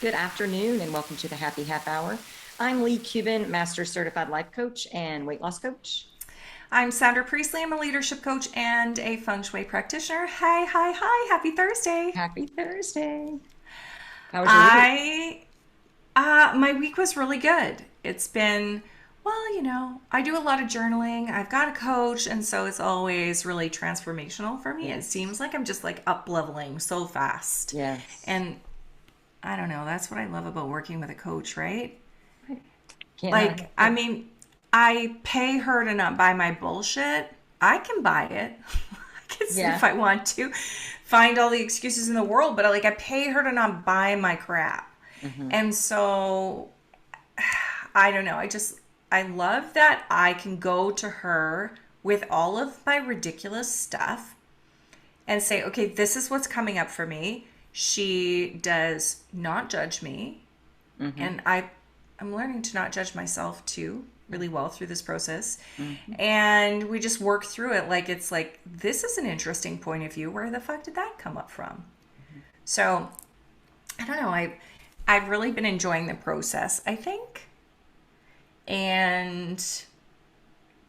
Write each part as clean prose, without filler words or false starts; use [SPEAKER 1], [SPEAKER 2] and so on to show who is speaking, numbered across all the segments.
[SPEAKER 1] Good afternoon and welcome to the Happy Half Hour. I'm Leigh Kubin, Master Certified Life Coach and Weight Loss Coach.
[SPEAKER 2] I'm Sandra Priestley. I'm a leadership coach and a feng shui practitioner. Hi, hi, hi. Happy Thursday.
[SPEAKER 1] Happy Thursday. How was your week?
[SPEAKER 2] I my week was really good. It's been, I do a lot of journaling. I've got a coach, and so it's always really transformational for me. It
[SPEAKER 1] Yes.
[SPEAKER 2] seems like I'm just like up leveling so fast.
[SPEAKER 1] Yes.
[SPEAKER 2] And I don't know, that's what I love about working with a coach, right?
[SPEAKER 1] I can't not
[SPEAKER 2] Like, I
[SPEAKER 1] help
[SPEAKER 2] mean, I pay her to not buy my bullshit. I can buy it. I can
[SPEAKER 1] it.
[SPEAKER 2] see if
[SPEAKER 1] Yeah.
[SPEAKER 2] I want to find all the excuses in the world, but I pay her to not buy my crap.
[SPEAKER 1] Hmm.
[SPEAKER 2] And so I don't know. I love that I can go to her with all of my ridiculous stuff and say, okay, this is what's coming up for me. She does not judge me,
[SPEAKER 1] Hmm.
[SPEAKER 2] and I'm learning to not judge myself too really well through this process.
[SPEAKER 1] Hmm.
[SPEAKER 2] And we just work through it like it's like this is an interesting point of view. Where the fuck did that come up from? So I don't know. I've really been enjoying the process, I think. And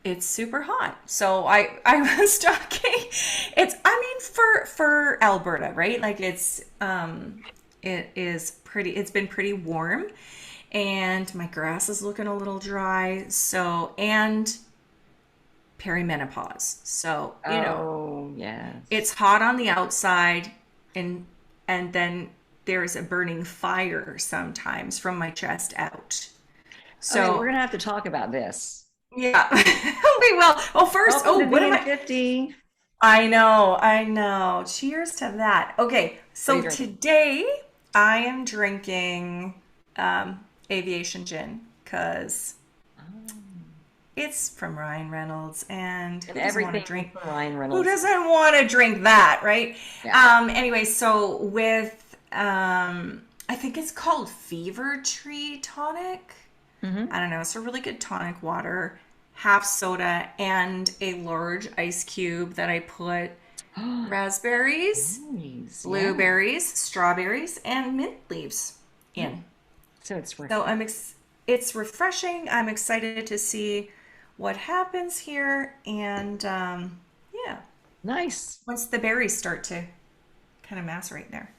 [SPEAKER 2] it's super hot. So I was talking, it's I mean for Alberta, right? Like it is pretty, it's been pretty warm, and my grass is looking a little dry. So, and perimenopause. So,
[SPEAKER 1] Oh, yes.
[SPEAKER 2] it's hot on the outside, and then there's a burning fire sometimes from my chest out.
[SPEAKER 1] Okay, we're
[SPEAKER 2] So,
[SPEAKER 1] gonna have to talk about this.
[SPEAKER 2] yeah, we will. Well, first,
[SPEAKER 1] Welcome
[SPEAKER 2] oh,
[SPEAKER 1] to
[SPEAKER 2] what am
[SPEAKER 1] being
[SPEAKER 2] I?
[SPEAKER 1] 50.
[SPEAKER 2] I know, I know. Cheers to that. Okay,
[SPEAKER 1] What are you
[SPEAKER 2] so
[SPEAKER 1] drinking?
[SPEAKER 2] today I am drinking aviation gin because
[SPEAKER 1] Oh.
[SPEAKER 2] it's from Ryan Reynolds, and
[SPEAKER 1] And everything from Ryan
[SPEAKER 2] who
[SPEAKER 1] Reynolds.
[SPEAKER 2] doesn't want to drink that, right?
[SPEAKER 1] Yeah.
[SPEAKER 2] Anyway, so with I think it's called Fever Tree Tonic.
[SPEAKER 1] Hmm.
[SPEAKER 2] I don't know. It's a really good tonic water, half soda, and a large ice cube that I put raspberries,
[SPEAKER 1] Nice. Yeah.
[SPEAKER 2] blueberries, strawberries, and mint leaves
[SPEAKER 1] Mm.
[SPEAKER 2] in.
[SPEAKER 1] So it's
[SPEAKER 2] So
[SPEAKER 1] refreshing.
[SPEAKER 2] it's refreshing. I'm excited to see what happens here, and yeah,
[SPEAKER 1] Nice.
[SPEAKER 2] once the berries start to kind of macerate there.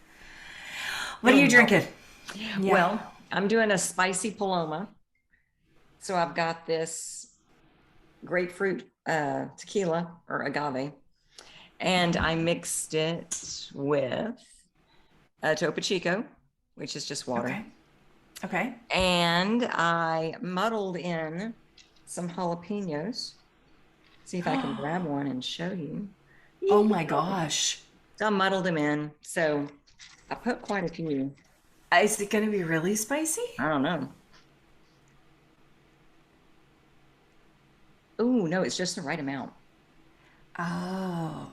[SPEAKER 2] What are
[SPEAKER 1] It'll
[SPEAKER 2] you
[SPEAKER 1] melt.
[SPEAKER 2] drinking? Yeah.
[SPEAKER 1] Well, I'm doing a spicy Paloma. So I've got this grapefruit tequila or agave, and I mixed it with a Topo Chico, which is just water.
[SPEAKER 2] Okay. Okay.
[SPEAKER 1] And I muddled in some jalapenos. See if I can grab one and show you.
[SPEAKER 2] Oh my
[SPEAKER 1] Yeah.
[SPEAKER 2] gosh.
[SPEAKER 1] So I muddled them in. So I put quite a few.
[SPEAKER 2] Is it going to be really spicy?
[SPEAKER 1] I don't know. Oh, no, it's just the right amount.
[SPEAKER 2] Oh,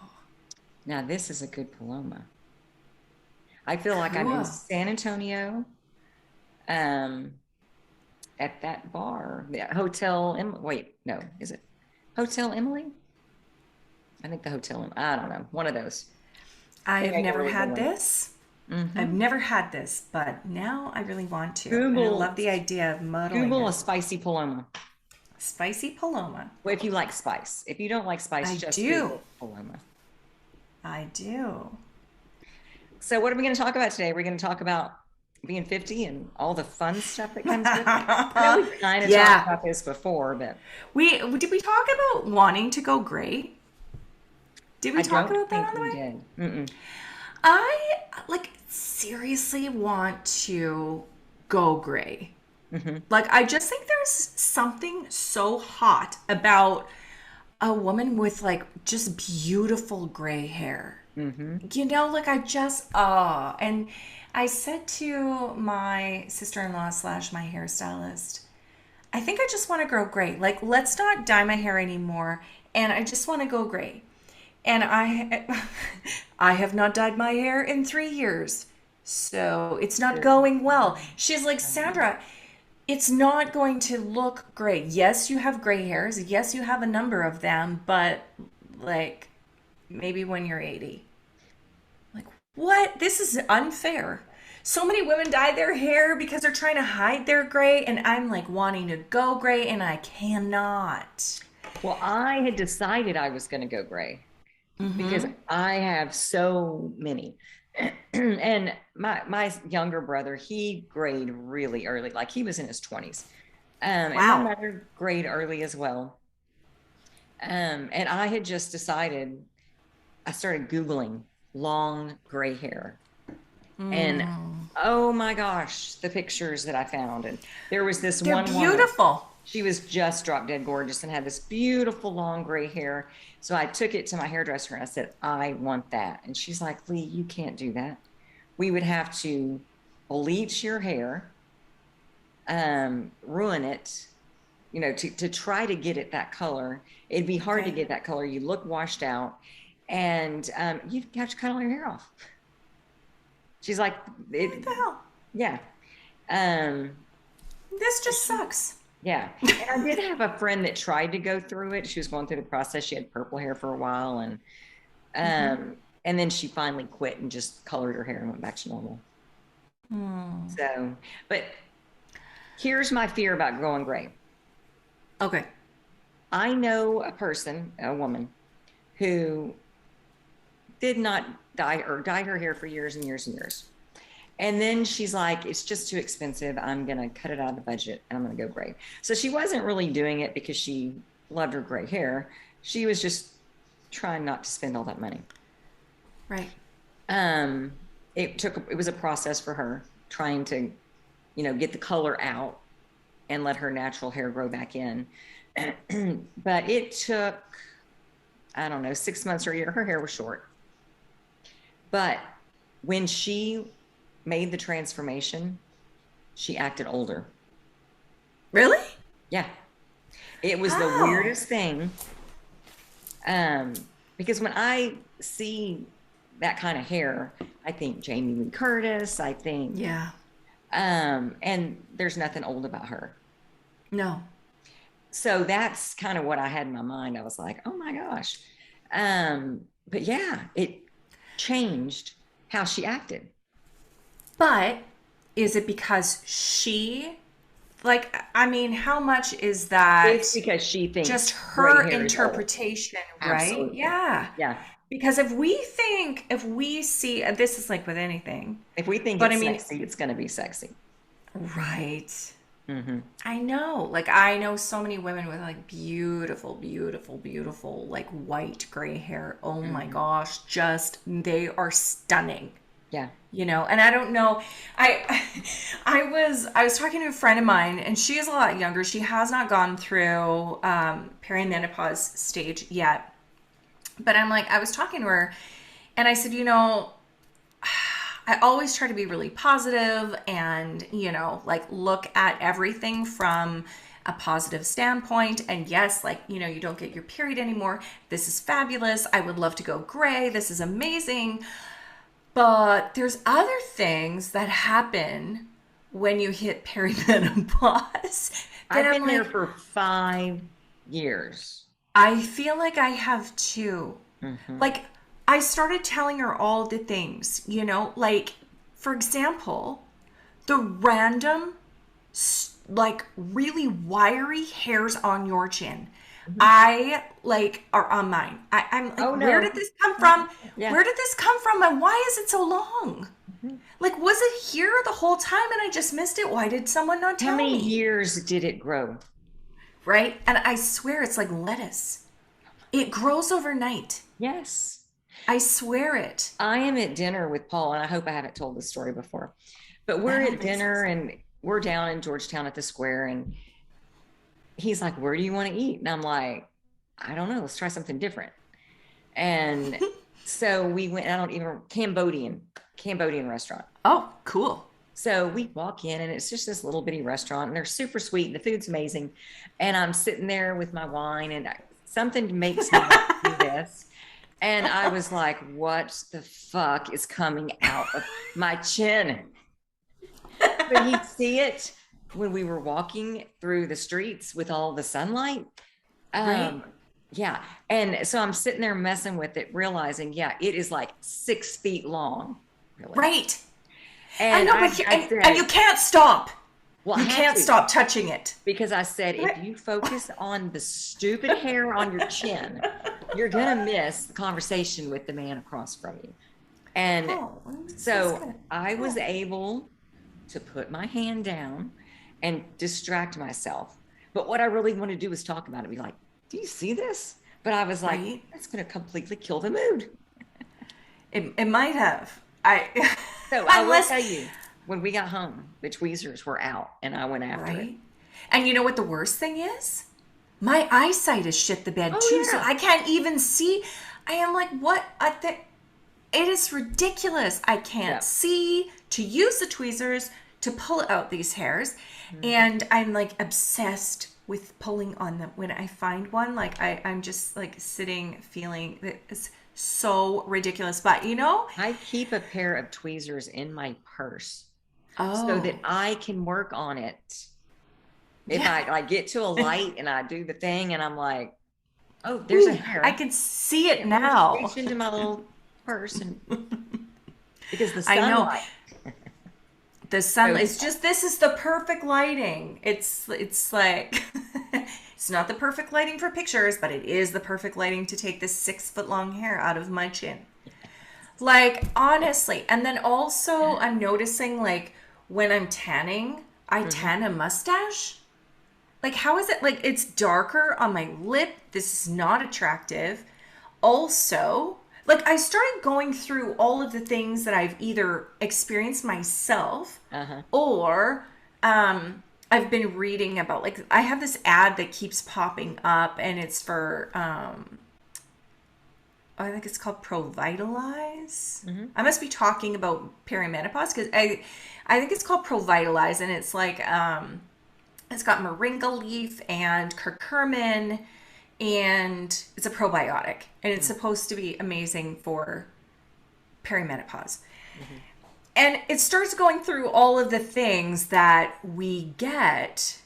[SPEAKER 1] Now, this is a good Paloma. I feel like I'm in
[SPEAKER 2] cool.
[SPEAKER 1] San Antonio, um, at that bar, the Hotel wait, no, is it Hotel Emily? I think the Hotel, I don't know, one of those. They
[SPEAKER 2] I've
[SPEAKER 1] make a
[SPEAKER 2] never
[SPEAKER 1] really good
[SPEAKER 2] had
[SPEAKER 1] one.
[SPEAKER 2] this. I've
[SPEAKER 1] Hmm.
[SPEAKER 2] never had this, but now I really want to. And I
[SPEAKER 1] Google,
[SPEAKER 2] love the idea of muddling
[SPEAKER 1] Google
[SPEAKER 2] it.
[SPEAKER 1] a spicy Paloma.
[SPEAKER 2] Spicy Paloma.
[SPEAKER 1] Well, if you like spice. If you don't like spice,
[SPEAKER 2] I
[SPEAKER 1] just
[SPEAKER 2] do.
[SPEAKER 1] Google Paloma.
[SPEAKER 2] I do.
[SPEAKER 1] So, what are we going to talk about today? We're going to talk about being 50 and all the fun stuff that comes with it. I know we kind of talked
[SPEAKER 2] Yeah.
[SPEAKER 1] about this before, but
[SPEAKER 2] We talk about wanting to go gray? Did we
[SPEAKER 1] I
[SPEAKER 2] talk
[SPEAKER 1] don't
[SPEAKER 2] about that
[SPEAKER 1] think
[SPEAKER 2] on the
[SPEAKER 1] we
[SPEAKER 2] way?
[SPEAKER 1] did. Mm-mm.
[SPEAKER 2] I like seriously want to go gray.
[SPEAKER 1] Hmm.
[SPEAKER 2] Like, I just think there's something so hot about a woman with like just beautiful gray hair.
[SPEAKER 1] Hmm.
[SPEAKER 2] Like I just, and I said to my sister-in-law slash my hairstylist, I think I just want to grow gray. Like, let's not dye my hair anymore. And I just want to go gray. And I have not dyed my hair in 3 years. So it's not going well. She's like, Sandra, it's not going to look great. Yes, you have gray hairs. Yes, you have a number of them, but like maybe when you're 80. Like, what? This is unfair. So many women dye their hair because they're trying to hide their gray, and I'm like wanting to go gray, and I cannot.
[SPEAKER 1] Well, I had decided I was going to go gray because
[SPEAKER 2] Mm-hmm.
[SPEAKER 1] I have so many. And my younger brother, he grayed really early, like he was in his 20s. And my
[SPEAKER 2] Wow.
[SPEAKER 1] mother grayed early as well. And I had just decided, I started Googling long gray hair. And
[SPEAKER 2] Mm.
[SPEAKER 1] oh my gosh, the pictures that I found. And there was this
[SPEAKER 2] They're
[SPEAKER 1] one woman,
[SPEAKER 2] beautiful.
[SPEAKER 1] she was just drop dead gorgeous and had this beautiful long gray hair. So I took it to my hairdresser and I said, I want that. And she's like, Leigh, you can't do that. We would have to bleach your hair, ruin it, to try to get it that color. It'd be hard to
[SPEAKER 2] Okay.
[SPEAKER 1] get that color. You look washed out, and you'd have to cut all your hair off. She's like,
[SPEAKER 2] What
[SPEAKER 1] it,
[SPEAKER 2] the hell?
[SPEAKER 1] yeah. Um,
[SPEAKER 2] This
[SPEAKER 1] so
[SPEAKER 2] just sucks.
[SPEAKER 1] yeah. And I did have a friend that tried to go through it. She was going through the process. She had purple hair for a while,
[SPEAKER 2] Mm-hmm.
[SPEAKER 1] and then she finally quit and just colored her hair and went back to normal.
[SPEAKER 2] Mm.
[SPEAKER 1] So, but here's my fear about growing gray.
[SPEAKER 2] Okay.
[SPEAKER 1] I know a person, a woman, who did not dye or dyed her hair for years and years and years. And then she's like, it's just too expensive. I'm going to cut it out of the budget and I'm going to go gray. So she wasn't really doing it because she loved her gray hair. She was just trying not to spend all that money.
[SPEAKER 2] Right.
[SPEAKER 1] Um, it was a process for her trying to, get the color out and let her natural hair grow back in. But it took, I don't know, 6 months or a year. Her hair was short. But when she made the transformation, she acted older.
[SPEAKER 2] Really?
[SPEAKER 1] Yeah. It was the
[SPEAKER 2] How?
[SPEAKER 1] weirdest thing. Um, because when I see that kind of hair, I think Jamie Lee Curtis, I think,
[SPEAKER 2] Yeah.
[SPEAKER 1] and there's nothing old about her.
[SPEAKER 2] No.
[SPEAKER 1] So that's kind of what I had in my mind. I was like, oh my gosh. But yeah, it changed how she acted.
[SPEAKER 2] But is it because she, like, I mean, how much is that
[SPEAKER 1] It's because she
[SPEAKER 2] just
[SPEAKER 1] thinks gray
[SPEAKER 2] her
[SPEAKER 1] hair is old.
[SPEAKER 2] interpretation, right?
[SPEAKER 1] Absolutely.
[SPEAKER 2] Yeah.
[SPEAKER 1] Yeah.
[SPEAKER 2] Because if we see, this is like with anything,
[SPEAKER 1] If we think
[SPEAKER 2] but I
[SPEAKER 1] it's
[SPEAKER 2] mean,
[SPEAKER 1] sexy, it's going to be sexy.
[SPEAKER 2] right.
[SPEAKER 1] Hmm.
[SPEAKER 2] I know. Like, I know so many women with like beautiful, beautiful, beautiful, like white gray hair. Oh my
[SPEAKER 1] Hmm.
[SPEAKER 2] gosh. Just, they are stunning.
[SPEAKER 1] Yeah.
[SPEAKER 2] And I don't know. I I was talking to a friend of mine, and she is a lot younger. She has not gone through perimenopause stage yet. But I'm like, I was talking to her, and I said, I always try to be really positive and, like look at everything from a positive standpoint. And yes, like, you don't get your period anymore. This is fabulous. I would love to go gray. This is amazing. But there's other things that happen when you hit perimenopause that
[SPEAKER 1] I've
[SPEAKER 2] I'm
[SPEAKER 1] been there
[SPEAKER 2] like,
[SPEAKER 1] for 5 years.
[SPEAKER 2] I feel like I have too.
[SPEAKER 1] Hmm.
[SPEAKER 2] Like, I started telling her all the things, like, for example, the random, like, really wiry hairs on your chin.
[SPEAKER 1] Hmm.
[SPEAKER 2] I like are on mine. I'm like,
[SPEAKER 1] Oh
[SPEAKER 2] where
[SPEAKER 1] no.
[SPEAKER 2] did this come from?
[SPEAKER 1] Yeah.
[SPEAKER 2] Where did this come from? And why is it so long?
[SPEAKER 1] Mhm.
[SPEAKER 2] Like, was it here the whole time and I just missed it? Why did someone not
[SPEAKER 1] How
[SPEAKER 2] tell
[SPEAKER 1] many
[SPEAKER 2] me?
[SPEAKER 1] years did it grow?
[SPEAKER 2] Right? And I swear it's like lettuce. It grows overnight.
[SPEAKER 1] Yes.
[SPEAKER 2] I swear it.
[SPEAKER 1] I am at dinner with Paul, and I hope I haven't told this story before, but
[SPEAKER 2] I
[SPEAKER 1] we're
[SPEAKER 2] don't
[SPEAKER 1] at
[SPEAKER 2] think so.
[SPEAKER 1] dinner and we're down in Georgetown at the square, and he's like, where do you want to eat? And I'm like, I don't know. Let's try something different. And so we went, I don't even, Cambodian restaurant.
[SPEAKER 2] Oh, cool.
[SPEAKER 1] So we walk in and it's just this little bitty restaurant and they're super sweet and the food's amazing. And I'm sitting there with my wine and something makes me want to do this. And I was like, what the fuck is coming out of my chin? But he'd see it when we were walking through the streets with all the sunlight.
[SPEAKER 2] Right?
[SPEAKER 1] Um, yeah. And so I'm sitting there messing with it, realizing, yeah, it is like 6 feet long, really.
[SPEAKER 2] Right. I
[SPEAKER 1] And
[SPEAKER 2] know,
[SPEAKER 1] I,
[SPEAKER 2] but
[SPEAKER 1] I
[SPEAKER 2] and you
[SPEAKER 1] said,
[SPEAKER 2] can't stop.
[SPEAKER 1] well, I
[SPEAKER 2] You
[SPEAKER 1] had
[SPEAKER 2] can't
[SPEAKER 1] to
[SPEAKER 2] stop touching it.
[SPEAKER 1] because I said, if you focus on the stupid hair on your chin, you're going to miss the conversation with the man across from you. And
[SPEAKER 2] Oh, this is
[SPEAKER 1] so
[SPEAKER 2] good.
[SPEAKER 1] I was
[SPEAKER 2] Oh,
[SPEAKER 1] able to put my hand down and distract myself. But what I really want to do is talk about it, be like, do you see this? But I was like,
[SPEAKER 2] right.
[SPEAKER 1] that's going to completely kill the mood.
[SPEAKER 2] It might have. I
[SPEAKER 1] So I will
[SPEAKER 2] unless
[SPEAKER 1] tell you, when we got home, the tweezers were out and I went after it.
[SPEAKER 2] right. And you know what the worst thing is? My eyesight is shit the bed
[SPEAKER 1] Oh,
[SPEAKER 2] too, so
[SPEAKER 1] yeah.
[SPEAKER 2] I can't even see. I am like, what? It is ridiculous. I can't
[SPEAKER 1] Yeah.
[SPEAKER 2] see to use the tweezers to pull out these hairs.
[SPEAKER 1] Mhm.
[SPEAKER 2] And I'm like obsessed with pulling on them. When I find one, like I'm just like sitting feeling it's so ridiculous. But you know,
[SPEAKER 1] I keep a pair of tweezers in my purse so that
[SPEAKER 2] oh,
[SPEAKER 1] I can work on it. If
[SPEAKER 2] yeah.
[SPEAKER 1] I like get to a light and I do the thing and I'm like, oh, there's a
[SPEAKER 2] Ooh, I
[SPEAKER 1] hair.
[SPEAKER 2] can see it
[SPEAKER 1] Yeah, I'll just
[SPEAKER 2] now.
[SPEAKER 1] reach into my little purse and because the
[SPEAKER 2] I know.
[SPEAKER 1] sunlight.
[SPEAKER 2] The sun,
[SPEAKER 1] So
[SPEAKER 2] it's just, this is the perfect lighting. It's like it's not the perfect lighting for pictures, but it is the perfect lighting to take this 6 foot long hair out of my chin. Like honestly. And then also I'm noticing like when I'm tanning, I
[SPEAKER 1] mhm.
[SPEAKER 2] tan a mustache. Like how is it like it's darker on my lip? This is not attractive. Also, like I started going through all of the things that I've either experienced myself
[SPEAKER 1] Uh-huh.
[SPEAKER 2] or I've been reading about. Like I have this ad that keeps popping up and it's for I think it's called Provitalize.
[SPEAKER 1] Hmm.
[SPEAKER 2] I must be talking about perimenopause because I think it's called Provitalize and it's like it's got moringa leaf and curcumin and it's a probiotic and it's supposed to be amazing for perimenopause.
[SPEAKER 1] Hmm.
[SPEAKER 2] And it starts going through all of the things that we get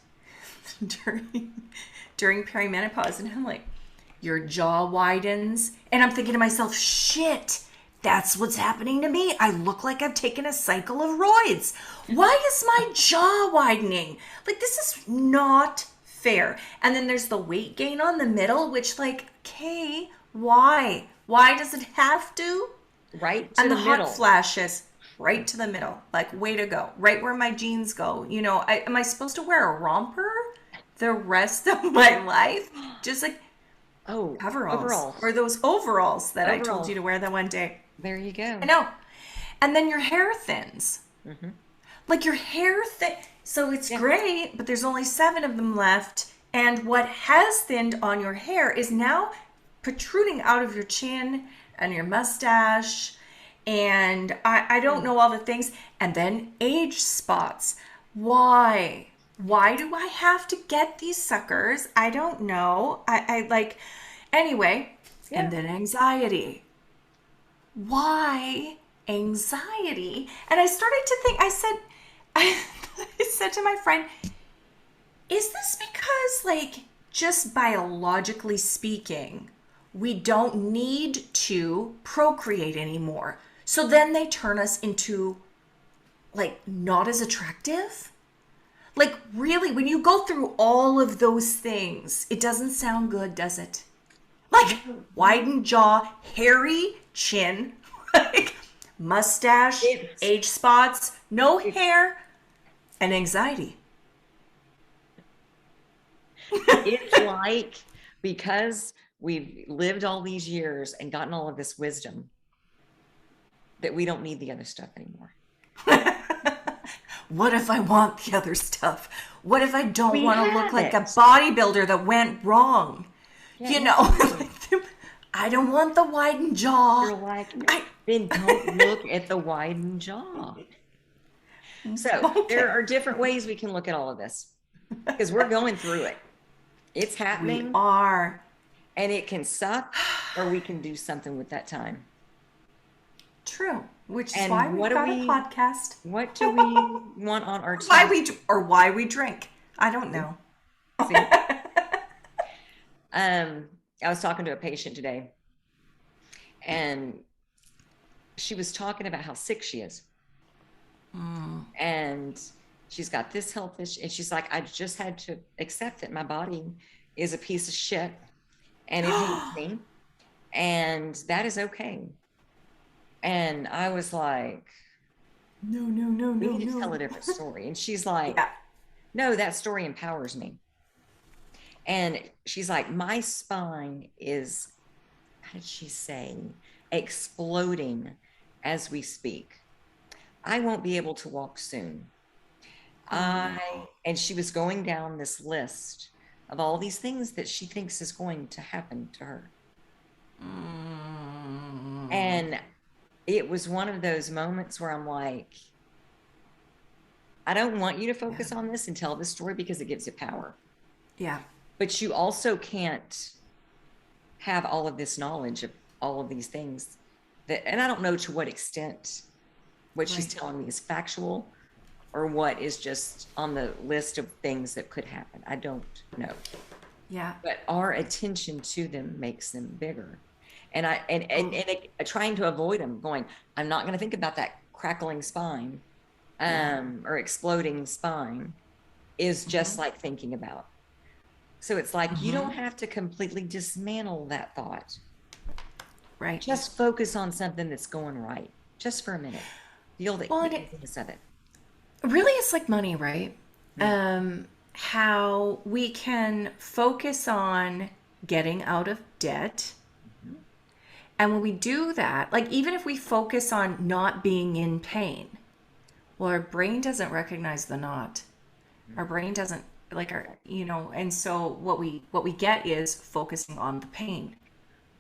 [SPEAKER 2] during during perimenopause and I'm like your jaw widens and I'm thinking to myself shit, that's what's happening to me. I look like I've taken a cycle of roids. Why is my jaw widening? Like this is not fair. And then there's the weight gain on the middle which like okay, why does it have to?
[SPEAKER 1] Right to
[SPEAKER 2] And
[SPEAKER 1] the
[SPEAKER 2] the hot
[SPEAKER 1] middle.
[SPEAKER 2] flashes right to the middle, like way to go, right where my jeans go. You know, am I supposed to wear a romper the rest of my life? Just like
[SPEAKER 1] Oh,
[SPEAKER 2] coveralls
[SPEAKER 1] overalls.
[SPEAKER 2] or those overalls that I told you
[SPEAKER 1] Overalls.
[SPEAKER 2] to wear that one day.
[SPEAKER 1] There you
[SPEAKER 2] I
[SPEAKER 1] go.
[SPEAKER 2] know. And then your hair thins.
[SPEAKER 1] Hmm.
[SPEAKER 2] Like your hair so it's
[SPEAKER 1] Yeah.
[SPEAKER 2] great, but there's only 7 of them left. And what has thinned on your hair is now protruding out of your chin and your mustache. And I don't
[SPEAKER 1] Mm.
[SPEAKER 2] know all the things. And then age spots. Why? Why do I have to get these suckers? I don't know. I like, anyway. And
[SPEAKER 1] Yeah.
[SPEAKER 2] then anxiety. Why anxiety? And I started to think, I said to my friend, is this because, like, just biologically speaking, we don't need to procreate anymore? So then they turn us into, like, not as attractive? Like, really, when you go through all of those things, it doesn't sound good, does it? Like, widened jaw, hairy chin, like, mustache,
[SPEAKER 1] It's
[SPEAKER 2] age spots, no
[SPEAKER 1] it's
[SPEAKER 2] hair, and anxiety.
[SPEAKER 1] it's like because we've lived all these years and gotten all of this wisdom that we don't need the other stuff anymore.
[SPEAKER 2] What if I want the other stuff? What if I don't
[SPEAKER 1] We
[SPEAKER 2] want to look
[SPEAKER 1] have
[SPEAKER 2] like a
[SPEAKER 1] it.
[SPEAKER 2] bodybuilder that went wrong?
[SPEAKER 1] Yeah,
[SPEAKER 2] You know,
[SPEAKER 1] exactly.
[SPEAKER 2] I don't want the widened jaw.
[SPEAKER 1] You're like,
[SPEAKER 2] I
[SPEAKER 1] then don't look at the widened jaw. So there
[SPEAKER 2] okay.
[SPEAKER 1] are different ways we can look at all of this because we're going through it. It's
[SPEAKER 2] We
[SPEAKER 1] happening
[SPEAKER 2] are
[SPEAKER 1] and it can suck or we can do something with that time.
[SPEAKER 2] true, which is why
[SPEAKER 1] And
[SPEAKER 2] we've got a podcast.
[SPEAKER 1] what do we want on our
[SPEAKER 2] Why
[SPEAKER 1] Tuesday?
[SPEAKER 2] we or why we drink. I don't know.
[SPEAKER 1] See, I was talking to a patient today and she was talking about how sick she is. And she's got this health issue. And she's like, I just had to accept that my body is a piece of shit and it hates me. And that is okay. And I was like,
[SPEAKER 2] No, no, no,
[SPEAKER 1] we
[SPEAKER 2] no,
[SPEAKER 1] need to tell a
[SPEAKER 2] no.
[SPEAKER 1] different story. And she's like,
[SPEAKER 2] Yeah.
[SPEAKER 1] no, that story empowers me. And she's like, my spine is, how did she say, exploding as we speak. I won't be able to walk soon.
[SPEAKER 2] Oh no.
[SPEAKER 1] And she was going down this list of all these things that she thinks is going to happen to her. And it was one of those moments where I'm like, I don't want you to
[SPEAKER 2] Yeah.
[SPEAKER 1] focus on this and tell this story because it gives you power.
[SPEAKER 2] Yeah.
[SPEAKER 1] But you also can't have all of this knowledge of all of these things that, and I don't know to what extent what she's telling me is factual or what is just on the list of things that could happen. I don't know.
[SPEAKER 2] Yeah.
[SPEAKER 1] But our attention to them makes them bigger. And trying to avoid them, going, I'm not going to think about that crackling spine or exploding spine is just like thinking about. So it's like, you don't have to completely dismantle that thought.
[SPEAKER 2] Right.
[SPEAKER 1] Just focus on something that's going right, just for a minute. Feel the easiness of it.
[SPEAKER 2] Really, it's like money, right? How we can focus on getting out of debt. And when we do that, like even if we focus on not being in pain, well, our brain doesn't recognize the not. Our brain doesn't like our, and so what we get is focusing on the pain.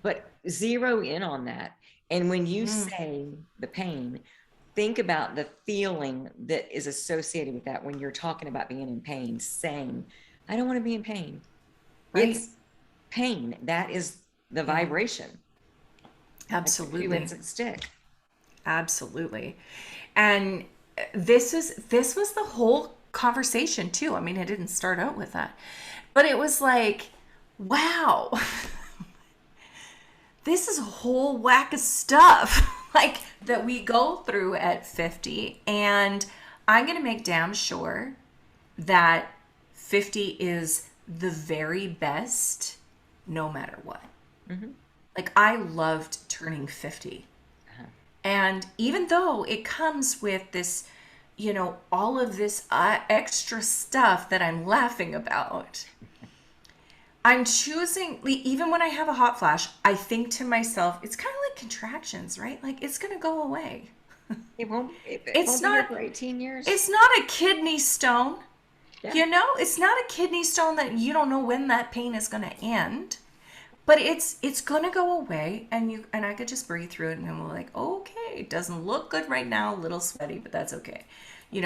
[SPEAKER 1] But zero in on that. And when you say the pain, think about the feeling that is associated with that when you're talking about being in pain, saying, I don't want to be in pain.
[SPEAKER 2] Right.
[SPEAKER 1] It's pain. That is the vibration.
[SPEAKER 2] Absolutely.
[SPEAKER 1] Like the stick.
[SPEAKER 2] Absolutely. And this was the whole conversation too. I mean, it didn't start out with that. But it was like, wow. This is a whole whack of stuff like that we go through at 50, and I'm going to make damn sure that 50 is the very best no matter what. Like I loved turning 50. And even though it comes with this, all of this extra stuff that I'm laughing about, I'm choosing, even when I have a hot flash, I think to myself, it's kind of like contractions, right? Like it's going to go away.
[SPEAKER 1] It won't
[SPEAKER 2] It's
[SPEAKER 1] be here
[SPEAKER 2] not
[SPEAKER 1] for 18 years.
[SPEAKER 2] It's not a kidney stone.
[SPEAKER 1] Yeah.
[SPEAKER 2] It's not a kidney stone that you don't know when that pain is going to end. But it's gonna go away, and I could just breathe through it, and then we're like, okay, it doesn't look good right now, a little sweaty, but that's okay.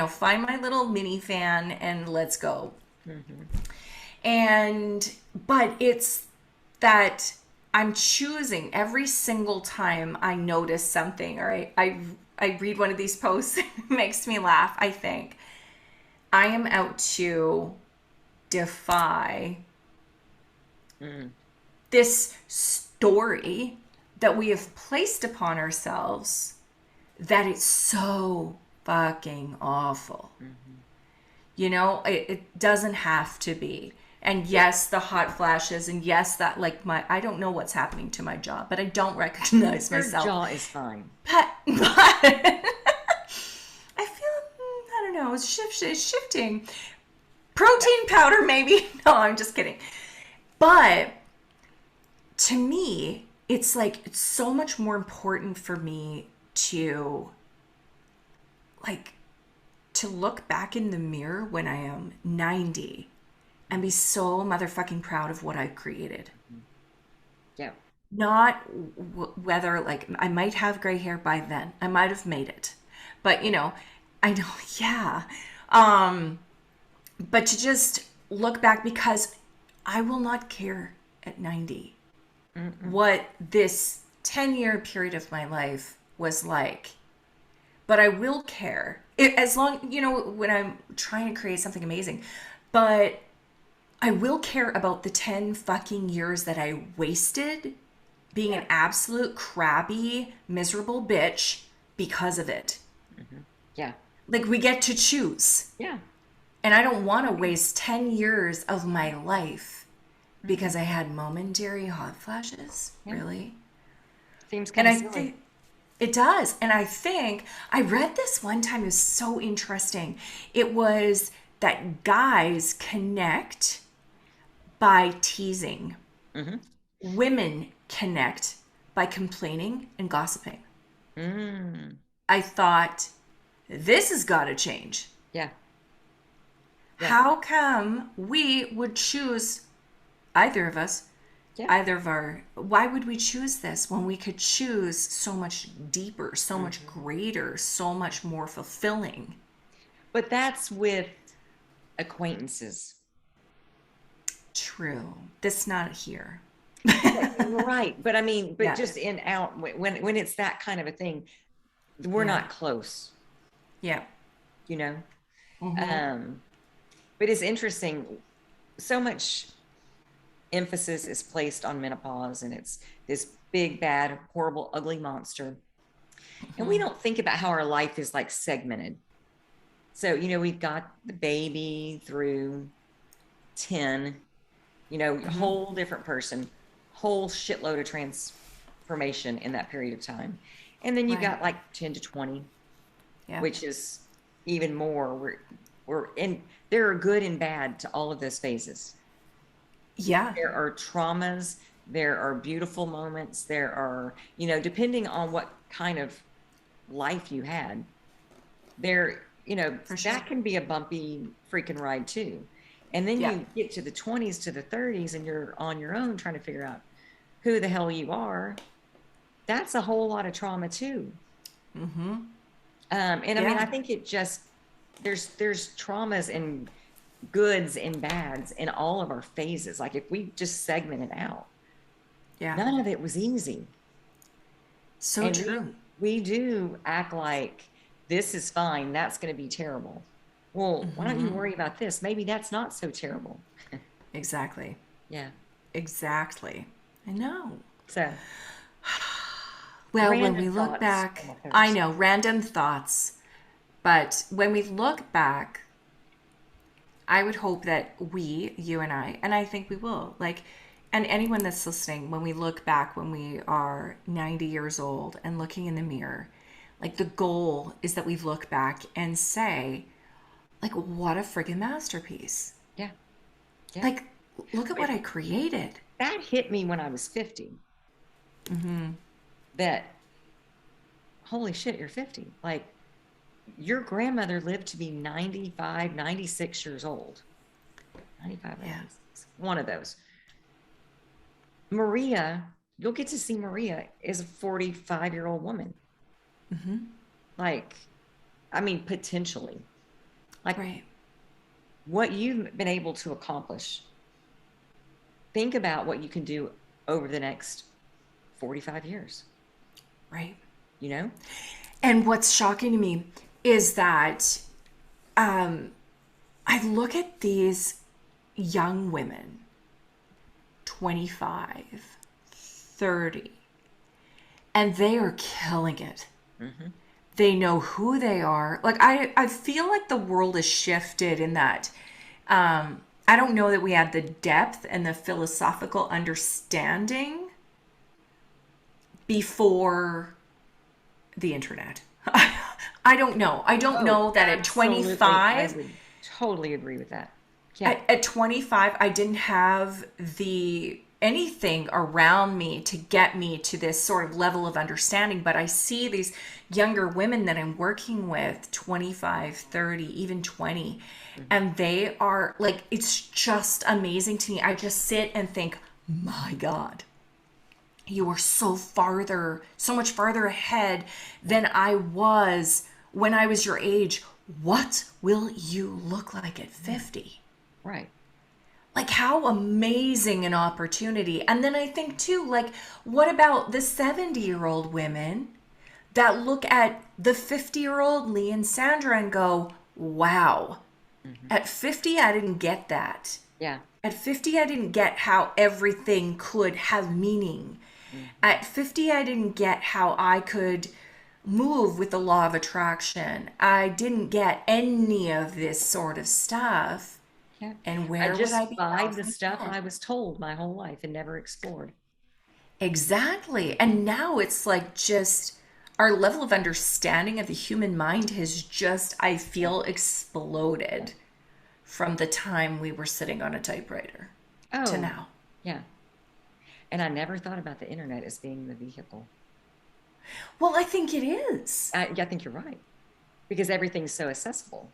[SPEAKER 2] Find my little mini fan and let's go. But it's that I'm choosing every single time I notice something, or I read one of these posts, it makes me laugh. I think I am out to defy this story that we have placed upon ourselves that it's so fucking awful. It doesn't have to be. And yes, the hot flashes, and yes, that like I don't know what's happening to my jaw, but I don't recognize myself.
[SPEAKER 1] Your jaw is fine.
[SPEAKER 2] But I feel, I don't know, it's shifting. Protein powder, maybe. No, I'm just kidding. But to me, it's like, it's so much more important for me to look back in the mirror when I am 90 and be so motherfucking proud of what I've created.
[SPEAKER 1] Yeah.
[SPEAKER 2] Not whether, like, I might have gray hair by then. I might have made it. But, I know, yeah. But to just look back, because I will not care at 90 what this 10-year period of my life was like. But I will care, as long, when I'm trying to create something amazing. But I will care about the 10 fucking years that I wasted being an absolute crabby, miserable bitch because of it.
[SPEAKER 1] Yeah.
[SPEAKER 2] Like we get to choose.
[SPEAKER 1] Yeah.
[SPEAKER 2] And I don't want to waste 10 years of my life
[SPEAKER 1] Mm-hmm.
[SPEAKER 2] because I had momentary hot flashes.
[SPEAKER 1] Yeah.
[SPEAKER 2] Really?
[SPEAKER 1] Seems
[SPEAKER 2] And
[SPEAKER 1] kind of
[SPEAKER 2] I
[SPEAKER 1] silly.
[SPEAKER 2] think it does. And I think I read this one time. It was so interesting. It was that guys connect by teasing,
[SPEAKER 1] Mm-hmm.
[SPEAKER 2] women connect by complaining and gossiping.
[SPEAKER 1] Mm.
[SPEAKER 2] I thought, this has got to change.
[SPEAKER 1] Yeah. Yeah.
[SPEAKER 2] How come we would choose, either of us,
[SPEAKER 1] Yeah.
[SPEAKER 2] either of our, why would we choose this when we could choose so much deeper, so much
[SPEAKER 1] Mm-hmm.
[SPEAKER 2] greater, so much more fulfilling?
[SPEAKER 1] But that's with acquaintances.
[SPEAKER 2] True. That's not here.
[SPEAKER 1] Right. But I mean, but
[SPEAKER 2] Yeah.
[SPEAKER 1] just in out when it's that kind of a thing, we're
[SPEAKER 2] Yeah.
[SPEAKER 1] not close,
[SPEAKER 2] Yeah.
[SPEAKER 1] you know?
[SPEAKER 2] Mm-hmm.
[SPEAKER 1] Um, but it's interesting. So much emphasis is placed on menopause and it's this big, bad, horrible, ugly monster. And we
[SPEAKER 2] Mm-hmm.
[SPEAKER 1] don't think about how our life is like segmented. So, we've got the baby through 10,
[SPEAKER 2] Mm-hmm.
[SPEAKER 1] whole different person, whole shitload of transformation in that period of time. And then you've
[SPEAKER 2] Right.
[SPEAKER 1] got like 10 to 20,
[SPEAKER 2] Yeah.
[SPEAKER 1] which is even more. We're in, there are good and bad to all of those phases.
[SPEAKER 2] Yeah.
[SPEAKER 1] There are traumas, there are beautiful moments, there are, depending on what kind of life you had,
[SPEAKER 2] For sure.
[SPEAKER 1] that can be a bumpy freaking ride too. And then
[SPEAKER 2] Yeah.
[SPEAKER 1] you get to the 20s to the 30s and you're on your own trying to figure out who the hell you are. That's a whole lot of trauma too.
[SPEAKER 2] Mm-hmm.
[SPEAKER 1] And I mean,
[SPEAKER 2] Yeah.
[SPEAKER 1] I think there's traumas and goods and bads in all of our phases. Like if we just segment it out,
[SPEAKER 2] Yeah.
[SPEAKER 1] none of it was easy.
[SPEAKER 2] So
[SPEAKER 1] And we
[SPEAKER 2] true.
[SPEAKER 1] we do act like this is fine, that's going to be terrible. Well, why don't you
[SPEAKER 2] Mm-hmm.
[SPEAKER 1] worry about this? Maybe that's not so terrible.
[SPEAKER 2] Exactly.
[SPEAKER 1] Yeah.
[SPEAKER 2] Exactly. I know.
[SPEAKER 1] So,
[SPEAKER 2] Well, when
[SPEAKER 1] random
[SPEAKER 2] we look
[SPEAKER 1] thoughts
[SPEAKER 2] back,
[SPEAKER 1] from a
[SPEAKER 2] I
[SPEAKER 1] post.
[SPEAKER 2] know, random thoughts, but when we look back, I would hope that we, you and I think we will, like, and anyone that's listening, when we look back when we are 90 years old and looking in the mirror, like the goal is that we look back and say, like, what a friggin' masterpiece.
[SPEAKER 1] Yeah. Yeah.
[SPEAKER 2] Like, look at what I
[SPEAKER 1] But
[SPEAKER 2] created.
[SPEAKER 1] that hit me when I was 50.
[SPEAKER 2] Mm-hmm.
[SPEAKER 1] That holy shit, you're 50. Like your grandmother lived to be 95, 96 years old. 95 or
[SPEAKER 2] Yeah.
[SPEAKER 1] 96. One of those. Maria, you'll get to see Maria is a 45-year-old woman.
[SPEAKER 2] Mm-hmm.
[SPEAKER 1] Like, I mean, potentially. Like
[SPEAKER 2] Right.
[SPEAKER 1] what you've been able to accomplish. Think about what you can do over the next 45 years,
[SPEAKER 2] Right.
[SPEAKER 1] you know?
[SPEAKER 2] And what's shocking to me is that um, I look at these young women, 25, 30, and they are killing it.
[SPEAKER 1] Mm-hmm.
[SPEAKER 2] They know who they are. Like, I feel like the world has shifted in that. I don't know that we had the depth and the philosophical understanding before the internet. I don't know. I don't
[SPEAKER 1] Oh,
[SPEAKER 2] know that at
[SPEAKER 1] absolutely. I
[SPEAKER 2] 25,
[SPEAKER 1] would totally agree with that. Yeah.
[SPEAKER 2] at 25, I didn't have the anything around me to get me to this sort of level of understanding. But I see these younger women that I'm working with, 25, 30, even 20,
[SPEAKER 1] Mm-hmm.
[SPEAKER 2] and they are like, it's just amazing to me. I just sit and think, my God, you are so much farther ahead than I was when I was your age. What will you look like at
[SPEAKER 1] Yeah.
[SPEAKER 2] 50?
[SPEAKER 1] Right.
[SPEAKER 2] Like, how amazing an opportunity. And then I think too, like, what about the 70-year-old women that look at the 50-year-old Leigh and Sandra and go, wow,
[SPEAKER 1] Mm-hmm.
[SPEAKER 2] at 50 I didn't get that.
[SPEAKER 1] Yeah.
[SPEAKER 2] At 50 I didn't get how everything could have meaning.
[SPEAKER 1] Mm-hmm.
[SPEAKER 2] At 50 I didn't get how I could move with the law of attraction. I didn't get any of this sort of stuff.
[SPEAKER 1] Yeah.
[SPEAKER 2] And
[SPEAKER 1] I
[SPEAKER 2] where would I
[SPEAKER 1] just
[SPEAKER 2] be now
[SPEAKER 1] buy
[SPEAKER 2] if
[SPEAKER 1] the
[SPEAKER 2] I
[SPEAKER 1] stuff
[SPEAKER 2] did?
[SPEAKER 1] I was told my whole life and never explored.
[SPEAKER 2] Exactly. And now it's like just our level of understanding of the human mind has just, I
[SPEAKER 1] Yeah.
[SPEAKER 2] feel, exploded from the time we were sitting on a typewriter to
[SPEAKER 1] Oh,
[SPEAKER 2] now.
[SPEAKER 1] yeah. And I never thought about the internet as being the vehicle.
[SPEAKER 2] Well, I think it is.
[SPEAKER 1] Yeah, I think you're right because everything's so accessible.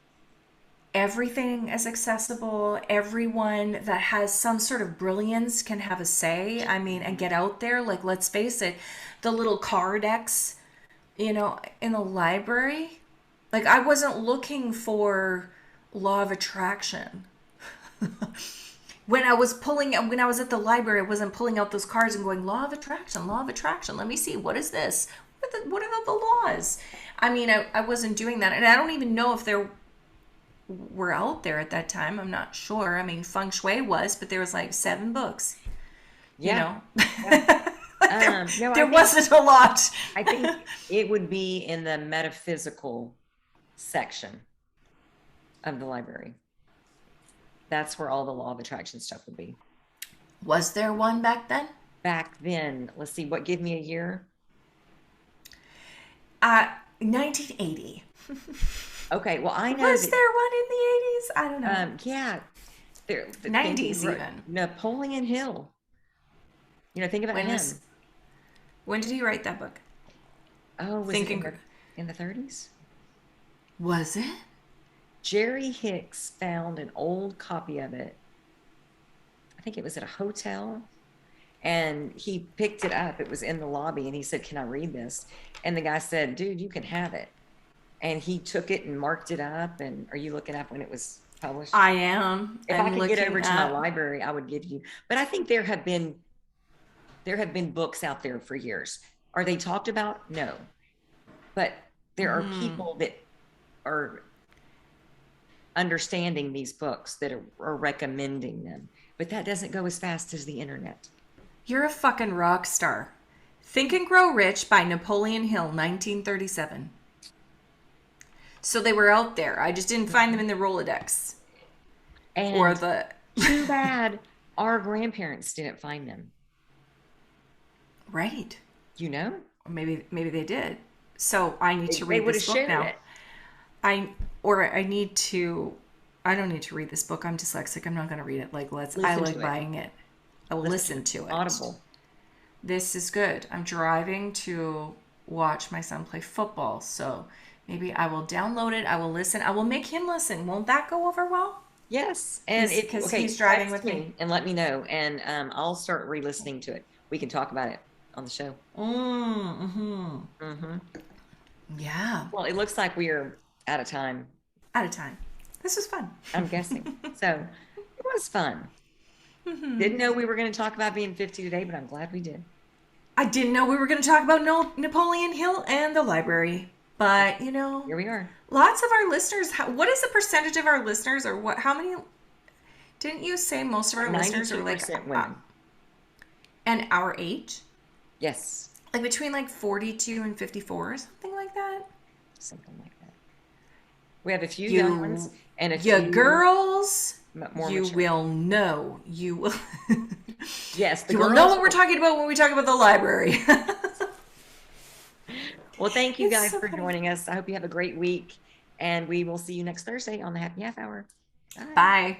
[SPEAKER 2] Everything is accessible. Everyone that has some sort of brilliance can have a say. I mean, and get out there. Like, let's face it, the little card decks, in the library. Like, I wasn't looking for law of attraction. When I was at the library, I wasn't pulling out those cards and going, law of attraction, law of attraction. Let me see. What is this? What are the laws? I mean, I wasn't doing that. And I don't even know if there were out there at that time. I'm not sure. I mean, feng shui was, but there was like 7 books, you
[SPEAKER 1] Yeah.
[SPEAKER 2] know.
[SPEAKER 1] Yeah. No,
[SPEAKER 2] There wasn't a lot.
[SPEAKER 1] I think it would be in the metaphysical section of the library. That's where all the law of attraction stuff would be.
[SPEAKER 2] Was there one back then?
[SPEAKER 1] Back then, let's see, what give me a year?
[SPEAKER 2] 1980.
[SPEAKER 1] Okay, well, I know
[SPEAKER 2] Was
[SPEAKER 1] that,
[SPEAKER 2] there one in the 80s? I don't know.
[SPEAKER 1] yeah, think
[SPEAKER 2] 90s even.
[SPEAKER 1] Napoleon Hill. Think about
[SPEAKER 2] When was
[SPEAKER 1] him.
[SPEAKER 2] when did he write that book?
[SPEAKER 1] Oh, was it
[SPEAKER 2] Thinking
[SPEAKER 1] in the 30s?
[SPEAKER 2] Was it?
[SPEAKER 1] Jerry Hicks found an old copy of it. I think it was at a hotel, and he picked it up. It was in the lobby, and he said, "Can I read this?" And the guy said, "Dude, you can have it." And he took it and marked it up. And are you looking up when it was published?
[SPEAKER 2] I am.
[SPEAKER 1] If I
[SPEAKER 2] I'm
[SPEAKER 1] could get
[SPEAKER 2] looking
[SPEAKER 1] over to my
[SPEAKER 2] up.
[SPEAKER 1] library, I would give you. But I think there have been books out there for years. Are they talked about? No. But there are people that are understanding these books that are recommending them. But that doesn't go as fast as the internet.
[SPEAKER 2] You're a fucking rock star. Think and Grow Rich by Napoleon Hill, 1937. So they were out there. I just didn't find them in the Rolodex or
[SPEAKER 1] And
[SPEAKER 2] the
[SPEAKER 1] too bad our grandparents didn't find them.
[SPEAKER 2] right.
[SPEAKER 1] You know,
[SPEAKER 2] Or maybe they did. So I need to
[SPEAKER 1] they
[SPEAKER 2] read
[SPEAKER 1] would have
[SPEAKER 2] this book
[SPEAKER 1] shared
[SPEAKER 2] now.
[SPEAKER 1] it.
[SPEAKER 2] I need to. I don't need to read this book. I'm dyslexic. I'm not going to read it. Like I
[SPEAKER 1] Listen
[SPEAKER 2] like
[SPEAKER 1] to it.
[SPEAKER 2] buying it. I will listen to it.
[SPEAKER 1] Audible.
[SPEAKER 2] This is good. I'm driving to watch my son play football, so maybe I will download it. I will listen. I will make him listen. Won't that go over well?
[SPEAKER 1] Yes, and
[SPEAKER 2] Because he's driving
[SPEAKER 1] text
[SPEAKER 2] with me.
[SPEAKER 1] me and let me know, and I'll start re-listening to it. We can talk about it on the show.
[SPEAKER 2] Mm-hmm.
[SPEAKER 1] Hmm.
[SPEAKER 2] Yeah.
[SPEAKER 1] Well, it looks like we are out of time.
[SPEAKER 2] Out of time. This was fun.
[SPEAKER 1] I'm guessing. So it was fun. Didn't know we were going to talk about being 50 today, but I'm glad we did.
[SPEAKER 2] I didn't know we were going to talk about Napoleon Hill and the library, but
[SPEAKER 1] Here we are.
[SPEAKER 2] lots of our listeners. What is the percentage of our listeners, or what? How many? Didn't you say most of our listeners are like
[SPEAKER 1] 92% women.
[SPEAKER 2] and our age?
[SPEAKER 1] Yes,
[SPEAKER 2] Like between like 42 and 54 or something like that?
[SPEAKER 1] something like that. We have a few young
[SPEAKER 2] You,
[SPEAKER 1] ones and a
[SPEAKER 2] you
[SPEAKER 1] few
[SPEAKER 2] girls,
[SPEAKER 1] more
[SPEAKER 2] you
[SPEAKER 1] mature.
[SPEAKER 2] will know. You will.
[SPEAKER 1] Yes, the
[SPEAKER 2] You will know
[SPEAKER 1] girls.
[SPEAKER 2] what we're talking about when we talk about the library.
[SPEAKER 1] Well, thank you
[SPEAKER 2] It's
[SPEAKER 1] guys
[SPEAKER 2] so
[SPEAKER 1] for
[SPEAKER 2] funny.
[SPEAKER 1] joining us. I hope you have a great week, and we will see you next Thursday on the Happy Half Hour. Bye.
[SPEAKER 2] Bye.